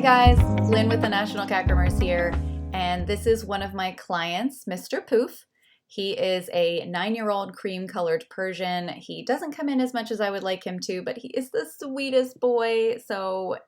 guys, Lynn with the National Cat Groomers here, and this is one of my clients, Mr. Poof. He is a 9-year-old cream-colored Persian. He doesn't come in as much as I would like him to, but he is the sweetest boy,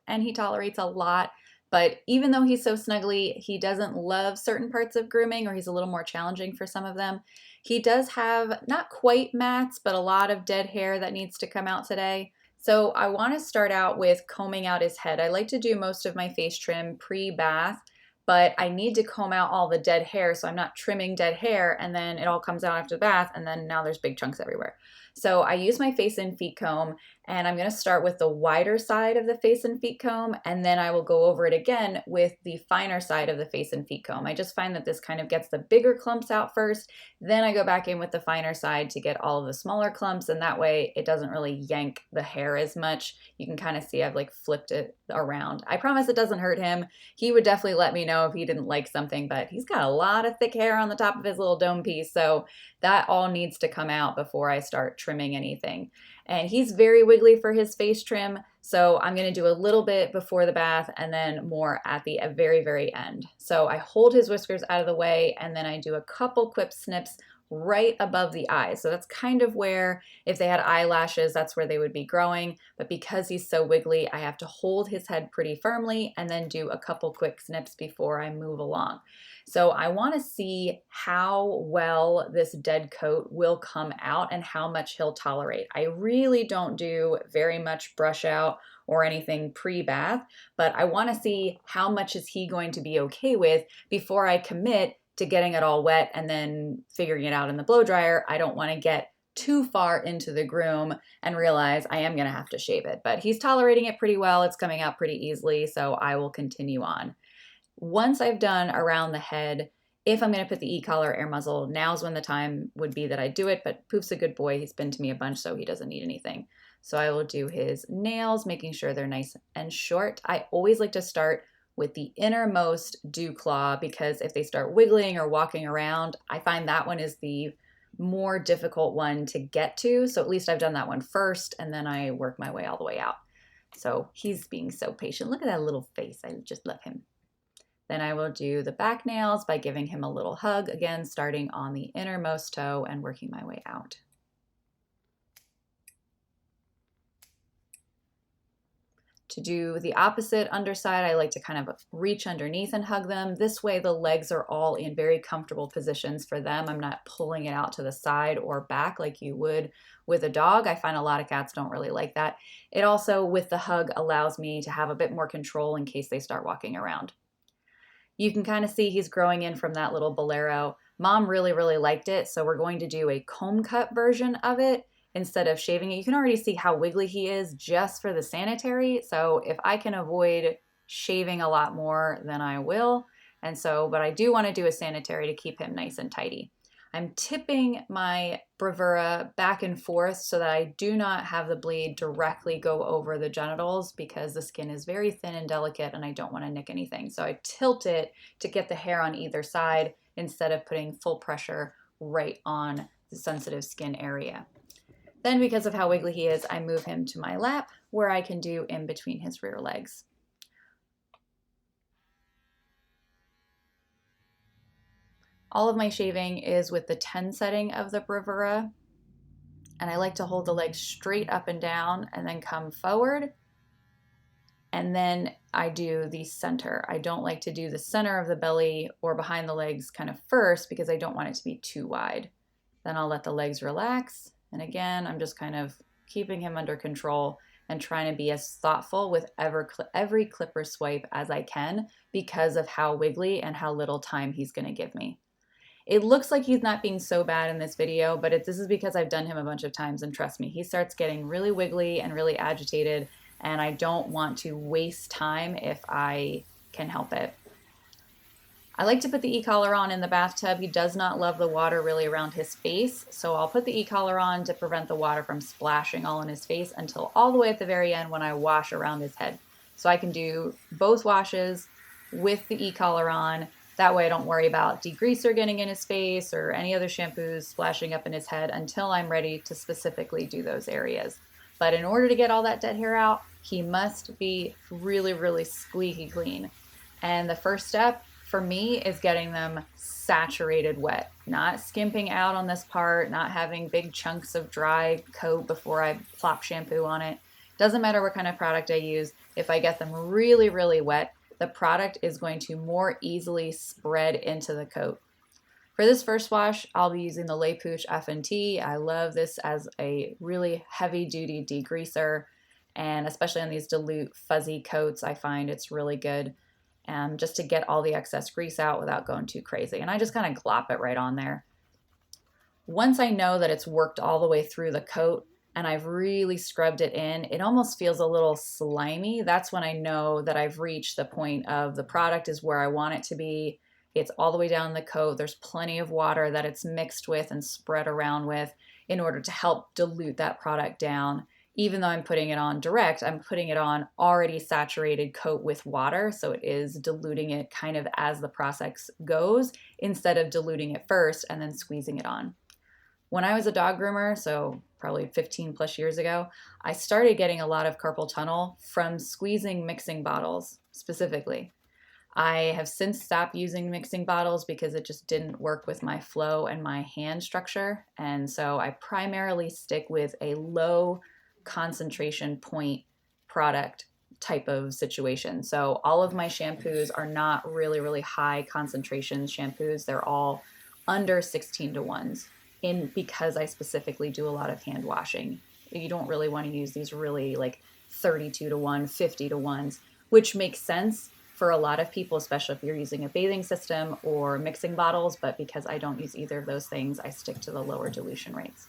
and he tolerates a lot. But even though he's so snuggly, he doesn't love certain parts of grooming, or he's a little more challenging for some of them. He does have not quite mats, but a lot of dead hair that needs to come out today. So I want to start out with combing out his head. I like to do most of my face trim pre-bath, but I need to comb out all the dead hair so I'm not trimming dead hair and then it all comes out after the bath and then now there's big chunks everywhere. So I use my face and feet comb, and I'm going to start with the wider side of the face and feet comb, and then I will go over it again with the finer side of the face and feet comb. I just find that this kind of gets the bigger clumps out first, then I go back in with the finer side to get all of the smaller clumps, and that way it doesn't really yank the hair as much. You can kind of see I've like flipped it around. I promise it doesn't hurt him. He would definitely let me know if he didn't like something, but he's got a lot of thick hair on the top of his little dome piece, so that all needs to come out before I start trimming anything. And he's very wiggly for his face trim, so I'm going to do a little bit before the bath and then more at the very, very end. So I hold his whiskers out of the way and then I do a couple quick snips right above the eyes. So that's kind of where, if they had eyelashes, that's where they would be growing. But because he's so wiggly, I have to hold his head pretty firmly and then do a couple quick snips before I move along. So I want to see how well this dead coat will come out and how much he'll tolerate. I really don't do very much brush out or anything pre-bath, but I want to see how much is he going to be okay with before I commit to getting it all wet and then figuring it out in the blow dryer. I don't want to get too far into the groom and realize I am going to have to shave it, but he's tolerating it pretty well. It's coming out pretty easily, so I will continue on. Once I've done around the head, if I'm going to put the e-collar air muzzle, now's when the time would be that I do it, but Poof's a good boy. He's been to me a bunch, so he doesn't need anything. So I will do his nails, making sure they're nice and short. I always like to start with the innermost dew claw, because if they start wiggling or walking around, I find that one is the more difficult one to get to. So at least I've done that one first, and then I work my way all the way out. So he's being so patient. Look at that little face. I just love him. Then I will do the back nails by giving him a little hug, again, starting on the innermost toe and working my way out. To do the opposite underside, I like to kind of reach underneath and hug them. This way the legs are all in very comfortable positions for them. I'm not pulling it out to the side or back like you would with a dog. I find a lot of cats don't really like that. It also, with the hug, allows me to have a bit more control in case they start walking around. You can kind of see he's growing in from that little Bolero. Mom really, really liked it, so we're going to do a comb cut version of it instead of shaving it. You can already see how wiggly he is just for the Sanitary, so if I can avoid shaving a lot more, then I will. But I do want to do a Sanitary to keep him nice and tidy. I'm tipping my bravura back and forth so that I do not have the blade directly go over the genitals, because the skin is very thin and delicate and I don't want to nick anything. So I tilt it to get the hair on either side instead of putting full pressure right on the sensitive skin area. Then, because of how wiggly he is, I move him to my lap where I can do in between his rear legs. All of my shaving is with the 10 setting of the bravura, and I like to hold the legs straight up and down and then come forward, and then I do the center. I don't like to do the center of the belly or behind the legs kind of first, because I don't want it to be too wide. Then I'll let the legs relax, and again, I'm just kind of keeping him under control and trying to be as thoughtful with every clipper swipe as I can, because of how wiggly and how little time he's going to give me. It looks like he's not being so bad in this video, but this is because I've done him a bunch of times, and trust me, he starts getting really wiggly and really agitated, and I don't want to waste time if I can help it. I like to put the e-collar on in the bathtub. He does not love the water really around his face, so I'll put the e-collar on to prevent the water from splashing all in his face until all the way at the very end when I wash around his head. So I can do both washes with the e-collar on. That way I don't worry about degreaser getting in his face or any other shampoos splashing up in his head until I'm ready to specifically do those areas. But in order to get all that dead hair out, he must be really, really squeaky clean. And the first step for me is getting them saturated wet, not skimping out on this part, not having big chunks of dry coat before I plop shampoo on it. Doesn't matter what kind of product I use. If I get them really, really wet, the product is going to more easily spread into the coat. For this first wash, I'll be using the Le Pooch F&T. I love this as a really heavy-duty degreaser, and especially on these dilute, fuzzy coats, I find it's really good just to get all the excess grease out without going too crazy. And I just kind of glop it right on there. Once I know that it's worked all the way through the coat and I've really scrubbed it in, it almost feels a little slimy. That's when I know that I've reached the point of the product is where I want it to be. It's all the way down the coat. There's plenty of water that it's mixed with and spread around with in order to help dilute that product down. Even though I'm putting it on direct, I'm putting it on already saturated coat with water, so it is diluting it kind of as the process goes instead of diluting it first and then squeezing it on. When I was a dog groomer, so probably 15 plus years ago, I started getting a lot of carpal tunnel from squeezing mixing bottles specifically. I have since stopped using mixing bottles because it just didn't work with my flow and my hand structure. And so I primarily stick with a low concentration point product type of situation. So all of my shampoos are not really, really high concentration shampoos. They're all under 16 to 1s because I specifically do a lot of hand washing. You don't really want to use these really like 32 to 1, 50 to 1s, which makes sense for a lot of people, especially if you're using a bathing system or mixing bottles, but because I don't use either of those things, I stick to the lower dilution rates.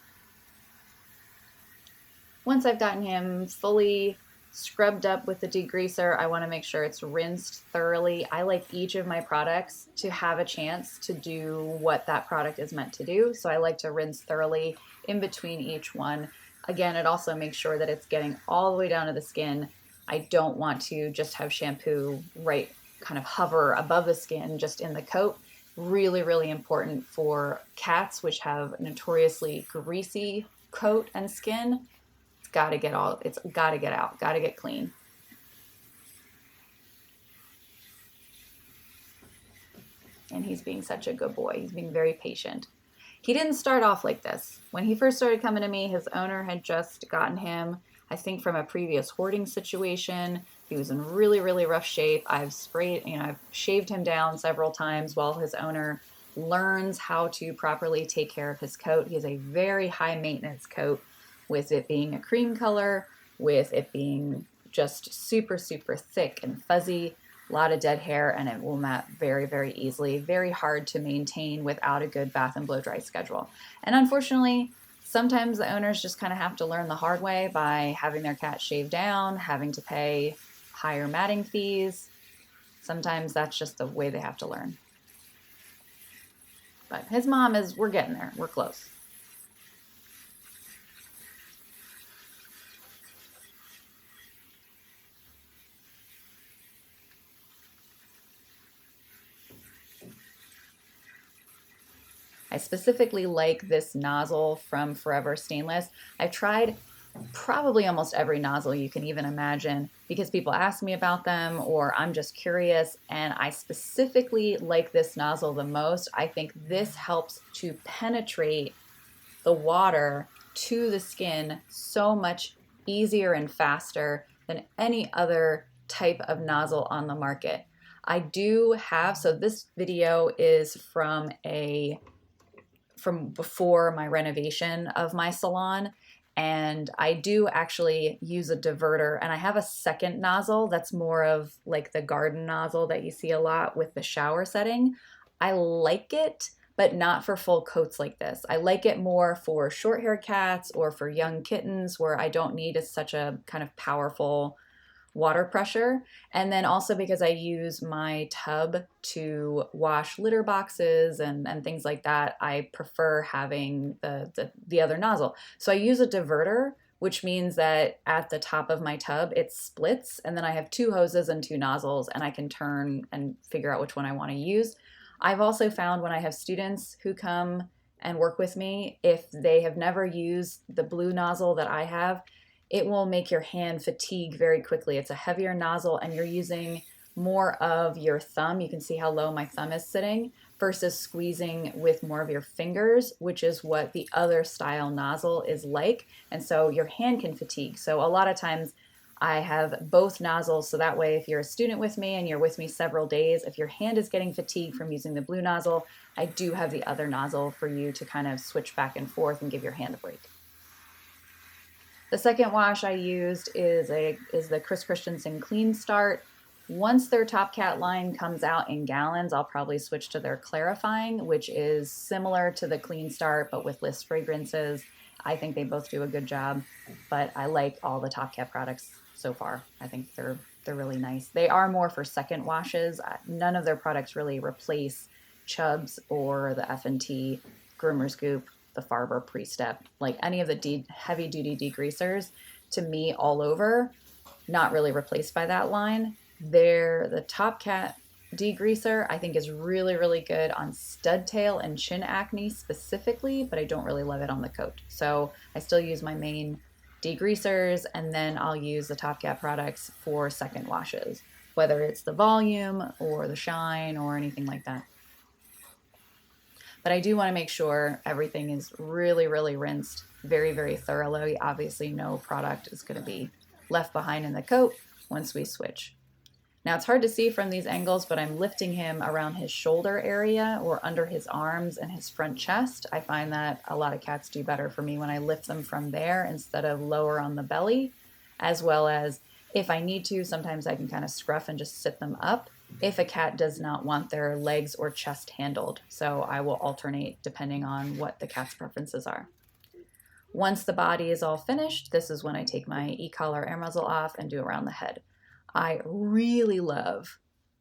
Once I've gotten him fully scrubbed up with the degreaser, I want to make sure it's rinsed thoroughly. I like each of my products to have a chance to do what that product is meant to do. So I like to rinse thoroughly in between each one. Again, it also makes sure that it's getting all the way down to the skin. I don't want to just have shampoo right kind of hover above the skin just in the coat. Really, really important for cats, which have notoriously greasy coat and skin. It's got to get out, got to get clean. And he's being such a good boy. He's being very patient. He didn't start off like this. When he first started coming to me, his owner had just gotten him, I think, from a previous hoarding situation. He was in really, really rough shape. I've shaved him down several times while his owner learns how to properly take care of his coat. He has a very high maintenance coat, with it being a cream color, with it being just super, super thick and fuzzy, a lot of dead hair, and it will mat very, very easily. Very hard to maintain without a good bath and blow dry schedule. And unfortunately, sometimes the owners just kind of have to learn the hard way by having their cat shaved down, having to pay higher matting fees. Sometimes that's just the way they have to learn. But his mom we're getting there. We're close. I specifically like this nozzle from Forever Stainless. I've tried probably almost every nozzle you can even imagine because people ask me about them or I'm just curious, and I specifically like this nozzle the most. I think this helps to penetrate the water to the skin so much easier and faster than any other type of nozzle on the market. I do have, so this video is from before my renovation of my salon, and I do actually use a diverter, and I have a second nozzle that's more of like the garden nozzle that you see a lot with the shower setting. I like it, but not for full coats like this. I like it more for short-haired cats or for young kittens where I don't need such a kind of powerful water pressure. And then also because I use my tub to wash litter boxes and things like that, I prefer having the other nozzle. So I use a diverter, which means that at the top of my tub, it splits, and then I have 2 hoses and 2 nozzles, and I can turn and figure out which one I want to use. I've also found when I have students who come and work with me, if they have never used the blue nozzle that I have, it will make your hand fatigue very quickly. It's a heavier nozzle and you're using more of your thumb. You can see how low my thumb is sitting versus squeezing with more of your fingers, which is what the other style nozzle is like. And so your hand can fatigue. So a lot of times I have both nozzles, so that way if you're a student with me and you're with me several days, if your hand is getting fatigued from using the blue nozzle, I do have the other nozzle for you to kind of switch back and forth and give your hand a break. The second wash I used is the Chris Christensen Clean Start. Once their Top Cat line comes out in gallons, I'll probably switch to their Clarifying, which is similar to the Clean Start but with less fragrances. I think they both do a good job, but I like all the Top Cat products so far. I think they're really nice. They are more for second washes. None of their products really replace Chubb's or the F&T Groomer's Goop, the Farber Pre-Step, like any of the heavy duty degreasers, to me all over, not really replaced by that line. The Top Cat degreaser I think is really, really good on stud tail and chin acne specifically, but I don't really love it on the coat. So I still use my main degreasers, and then I'll use the Top Cat products for second washes, whether it's the volume or the shine or anything like that. But I do want to make sure everything is really, really rinsed very, very thoroughly. Obviously, no product is going to be left behind in the coat once we switch. Now, it's hard to see from these angles, but I'm lifting him around his shoulder area or under his arms and his front chest. I find that a lot of cats do better for me when I lift them from there instead of lower on the belly, as well as if I need to, sometimes I can kind of scruff and just sit them up if a cat does not want their legs or chest handled. So I will alternate depending on what the cat's preferences are. Once the body is all finished, this is when I take my e-collar air muzzle off and do around the head. I really love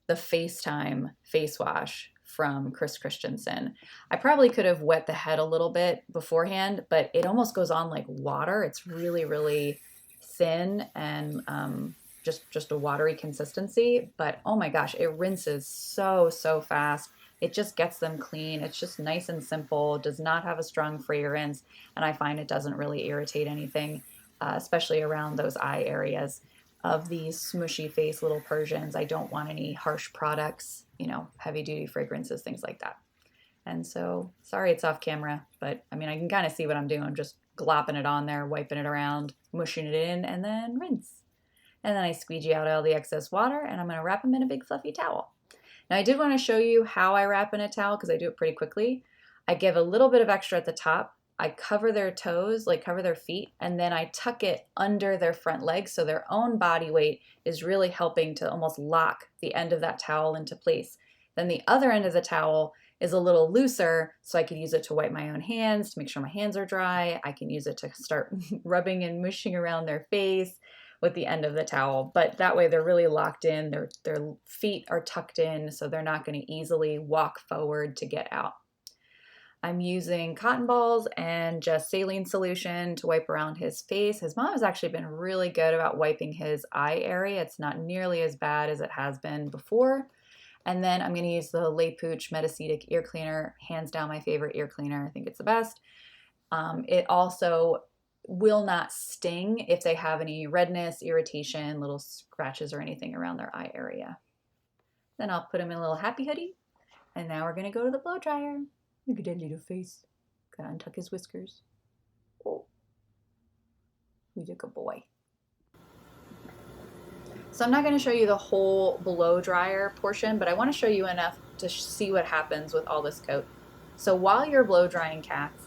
the FaceTime face wash from Chris Christensen. I probably could have wet the head a little bit beforehand, but it almost goes on like water. It's really, really thin and just a watery consistency, but oh my gosh, it rinses so fast. It just gets them clean. It's just nice and simple, does not have a strong fragrance, and I find it doesn't really irritate anything, especially around those eye areas of these smushy face little Persians. I don't want any harsh products, heavy duty fragrances, things like that. And so, sorry it's off camera, but I mean, I can kind of see what I'm doing. I'm just glopping it on there, wiping it around, mushing it in, and then rinse. And then I squeegee out all the excess water, and I'm going to wrap them in a big fluffy towel. Now, I did want to show you how I wrap in a towel because I do it pretty quickly. I give a little bit of extra at the top. I cover their toes, cover their feet, and then I tuck it under their front legs so their own body weight is really helping to almost lock the end of that towel into place. Then the other end of the towel is a little looser, so I can use it to wipe my own hands, to make sure my hands are dry. I can use it to start rubbing and mushing around their face with the end of the towel, but that way they're really locked in. Their feet are tucked in, so they're not going to easily walk forward to get out. I'm using cotton balls and just saline solution to wipe around his face. His mom has actually been really good about wiping his eye area. It's not nearly as bad as it has been before. And then I'm going to use the Le Pooch Metacetic ear cleaner, hands down my favorite ear cleaner. I think it's the best. It also will not sting if they have any redness, irritation, little scratches or anything around their eye area. Then I'll put him in a little happy hoodie. And now we're going to go to the blow dryer. Look at that little face. Gotta untuck his whiskers. Oh, he's a good boy. So I'm not going to show you the whole blow dryer portion, but I want to show you enough to see what happens with all this coat. So while you're blow drying cats,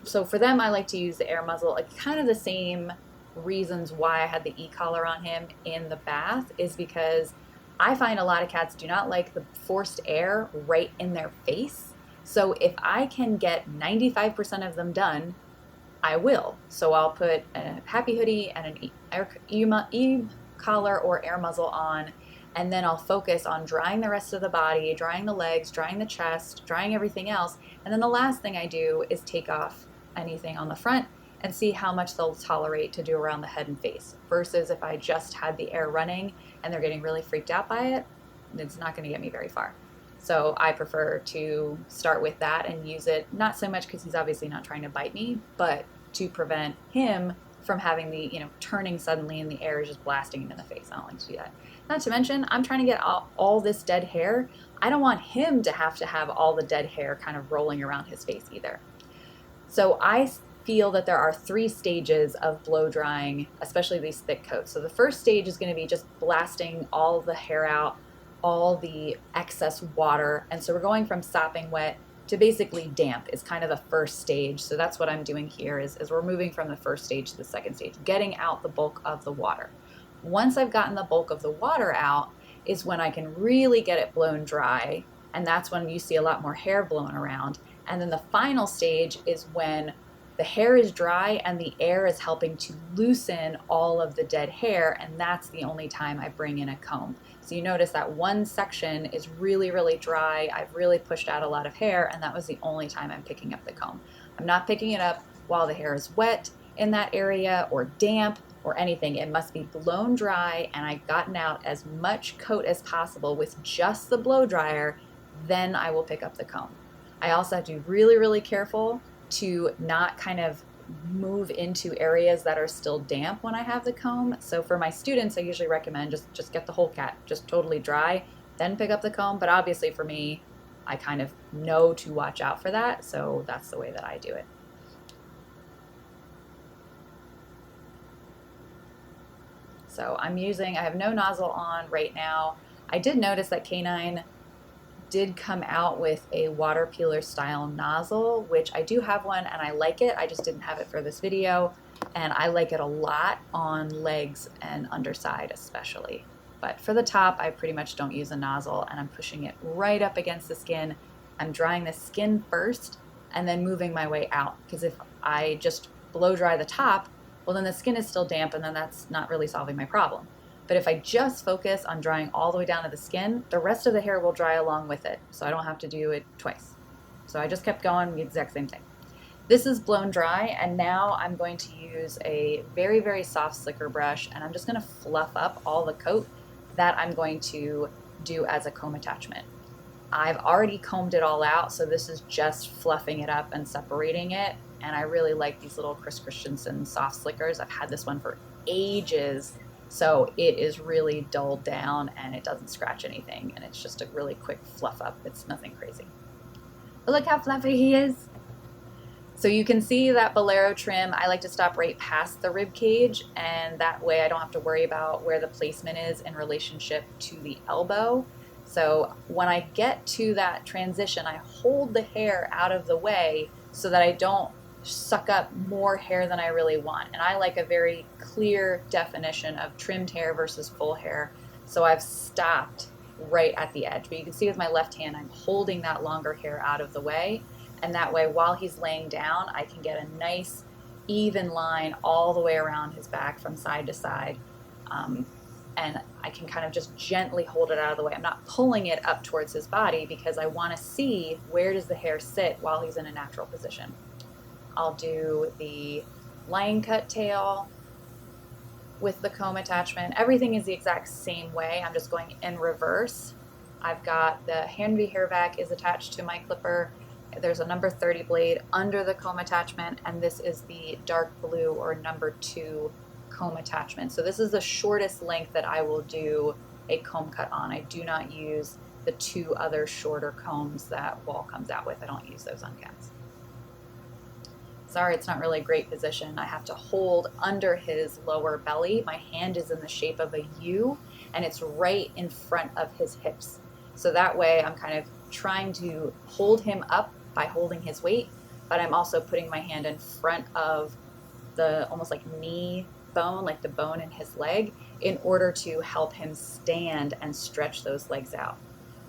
so for them I like to use the air muzzle. Kind of the same reasons why I had the e-collar on him in the bath is because I find a lot of cats do not like the forced air right in their face. So if I can get 95% of them done, I will. So I'll put a happy hoodie and an e-collar or air muzzle on, and then I'll focus on drying the rest of the body, drying the legs, drying the chest, drying everything else. And then the last thing I do is take off anything on the front and see how much they'll tolerate to do around the head and face. Versus if I just had the air running and they're getting really freaked out by it, it's not going to get me very far. So I prefer to start with that and use it, not so much because he's obviously not trying to bite me, but to prevent him from having the, turning suddenly and the air is just blasting into the face. I don't like to do that. Not to mention, I'm trying to get all this dead hair. I don't want him to have all the dead hair kind of rolling around his face either. So I feel that there are 3 stages of blow drying, especially these thick coats. So the first stage is going to be just blasting all the hair out, all the excess water. And so we're going from sopping wet to basically damp is kind of the first stage. So that's what I'm doing here is we're moving from the first stage to the second stage, getting out the bulk of the water. Once I've gotten the bulk of the water out is when I can really get it blown dry. And that's when you see a lot more hair blowing around. And then the final stage is when the hair is dry and the air is helping to loosen all of the dead hair, and that's the only time I bring in a comb. So you notice that one section is really, really dry. I've really pushed out a lot of hair, and that was the only time I'm picking up the comb. I'm not picking it up while the hair is wet in that area or damp or anything. It must be blown dry, and I've gotten out as much coat as possible with just the blow dryer, then I will pick up the comb. I also have to be really, really careful to not kind of move into areas that are still damp when I have the comb. So for my students, I usually recommend just get the whole cat, just totally dry, then pick up the comb. But obviously for me, I kind of know to watch out for that. So that's the way that I do it. So I have no nozzle on right now. I did notice that Canine did come out with a water peeler style nozzle, which I do have one and I like it. I just didn't have it for this video, and I like it a lot on legs and underside especially. But for the top, I pretty much don't use a nozzle, and I'm pushing it right up against the skin. I'm drying the skin first and then moving my way out, because if I just blow dry the top, well then the skin is still damp, and then that's not really solving my problem. But if I just focus on drying all the way down to the skin, the rest of the hair will dry along with it, so I don't have to do it twice. So I just kept going, the exact same thing. This is blown dry, and now I'm going to use a very, very soft slicker brush, and I'm just going to fluff up all the coat that I'm going to do as a comb attachment. I've already combed it all out, so this is just fluffing it up and separating it, and I really like these little Chris Christensen soft slickers. I've had this one for ages. So it is really dulled down and it doesn't scratch anything, and it's just a really quick fluff up. It's nothing crazy. But look how fluffy he is. So you can see that Bolero trim, I like to stop right past the rib cage, and that way I don't have to worry about where the placement is in relationship to the elbow. So when I get to that transition, I hold the hair out of the way so that I don't suck up more hair than I really want. And I like a very clear definition of trimmed hair versus full hair. So I've stopped right at the edge. But you can see with my left hand, I'm holding that longer hair out of the way. And that way, while he's laying down, I can get a nice even line all the way around his back from side to side. And I can kind of just gently hold it out of the way. I'm not pulling it up towards his body because I want to see where does the hair sit while he's in a natural position. I'll do the line cut tail with the comb attachment. Everything is the exact same way. I'm just going in reverse. I've got the Hanby hair vac is attached to my clipper. There's a number 30 blade under the comb attachment, and this is the dark blue or number 2 comb attachment. So this is the shortest length that I will do a comb cut on. I do not use the 2 other shorter combs that Wahl comes out with. I don't use those on cats. Sorry, it's not really a great position. I have to hold under his lower belly. My hand is in the shape of a U, and it's right in front of his hips. So that way I'm kind of trying to hold him up by holding his weight, but I'm also putting my hand in front of the almost like knee bone, like the bone in his leg, in order to help him stand and stretch those legs out.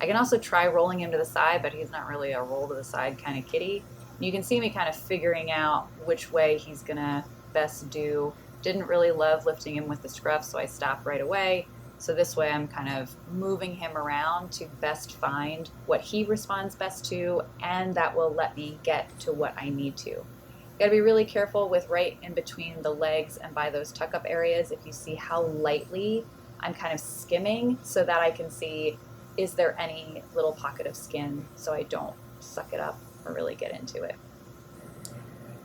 I can also try rolling him to the side, but he's not really a roll to the side kind of kitty. You can see me kind of figuring out which way he's gonna best do. Didn't really love lifting him with the scruff, so I stopped right away. So this way I'm kind of moving him around to best find what he responds best to, and that will let me get to what I need to. You gotta be really careful with right in between the legs and by those tuck up areas. If you see how lightly I'm kind of skimming, so that I can see, is there any little pocket of skin so I don't suck it up or really get into it.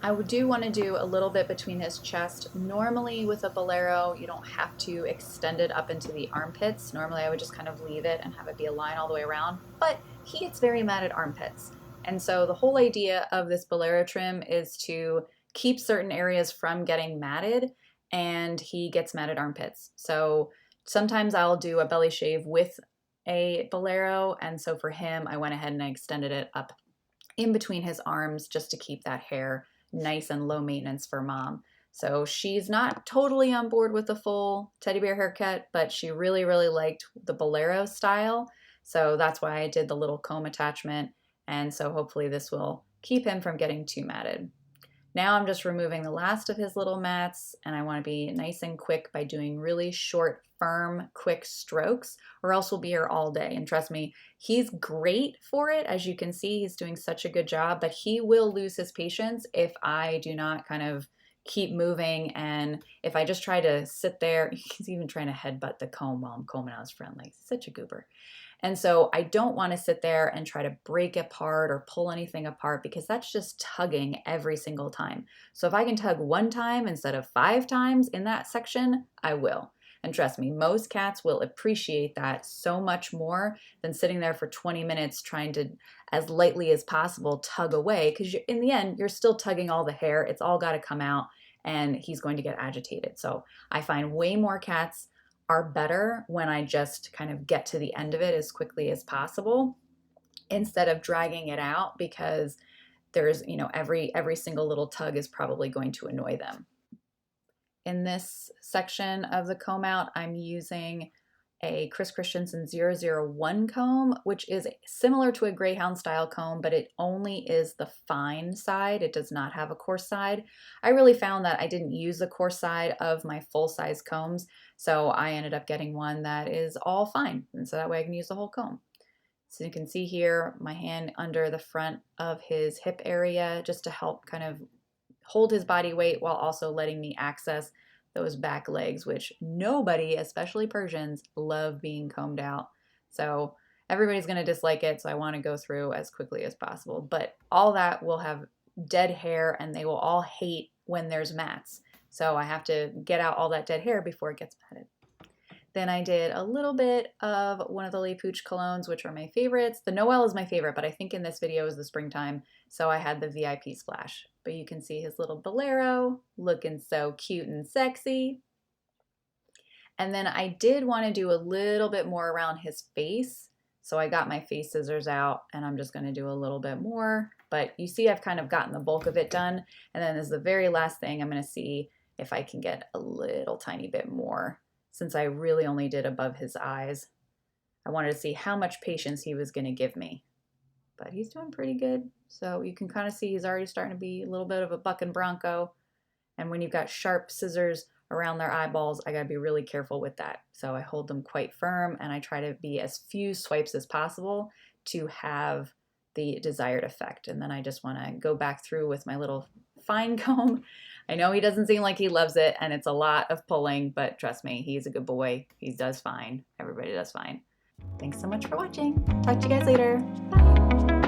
I do want to do a little bit between his chest. Normally with a Bolero, you don't have to extend it up into the armpits. Normally I would just kind of leave it and have it be a line all the way around, but he gets very mad at armpits. And so the whole idea of this Bolero trim is to keep certain areas from getting matted, and he gets mad at armpits. So sometimes I'll do a belly shave with a Bolero, and so for him, I went ahead and I extended it up in between his arms just to keep that hair nice and low maintenance for mom. So she's not totally on board with the full teddy bear haircut, but she really, really liked the Bolero style. So that's why I did the little comb attachment. And so hopefully this will keep him from getting too matted. Now I'm just removing the last of his little mats, and I want to be nice and quick by doing really short, firm, quick strokes, or else we'll be here all day. And trust me, he's great for it. As you can see, he's doing such a good job, but he will lose his patience if I do not kind of keep moving. And if I just try to sit there, he's even trying to headbutt the comb while I'm combing out his front legs. He's such a goober. And so I don't want to sit there and try to break apart or pull anything apart, because that's just tugging every single time. So if I can tug one time instead of 5 times in that section, I will. And trust me, most cats will appreciate that so much more than sitting there for 20 minutes trying to, as lightly as possible, tug away, because in the end, you're still tugging all the hair. It's all got to come out, and he's going to get agitated. So I find way more cats are better when I just kind of get to the end of it as quickly as possible instead of dragging it out, because there's, every single little tug is probably going to annoy them. In this section of the comb out, I'm using a Chris Christensen 001 comb, which is similar to a Greyhound style comb, but it only is the fine side. It does not have a coarse side. I really found that I didn't use the coarse side of my full-size combs, so I ended up getting one that is all fine, and so that way I can use the whole comb. So you can see here my hand under the front of his hip area just to help kind of hold his body weight while also letting me access those back legs, which nobody, especially Persians, love being combed out. So everybody's going to dislike it, so I want to go through as quickly as possible. But all that will have dead hair, and they will all hate when there's mats. So I have to get out all that dead hair before it gets matted. Then I did a little bit of one of the Le Pooch colognes, which are my favorites. The Noel is my favorite, but I think in this video is the springtime, so I had the VIP splash. But you can see his little Bolero looking so cute and sexy. And then I did want to do a little bit more around his face, so I got my face scissors out, and I'm just going to do a little bit more. But you see I've kind of gotten the bulk of it done, and then as the very last thing, I'm going to see if I can get a little tiny bit more. Since I really only did above his eyes, I wanted to see how much patience he was going to give me. But he's doing pretty good. So you can kind of see he's already starting to be a little bit of a bucking bronco. And when you've got sharp scissors around their eyeballs, I got to be really careful with that. So I hold them quite firm, and I try to be as few swipes as possible to have the desired effect. And then I just want to go back through with my little fine comb. I know he doesn't seem like he loves it, and it's a lot of pulling, but trust me, he's a good boy. He does fine. Everybody does fine. Thanks so much for watching. Talk to you guys later. Bye.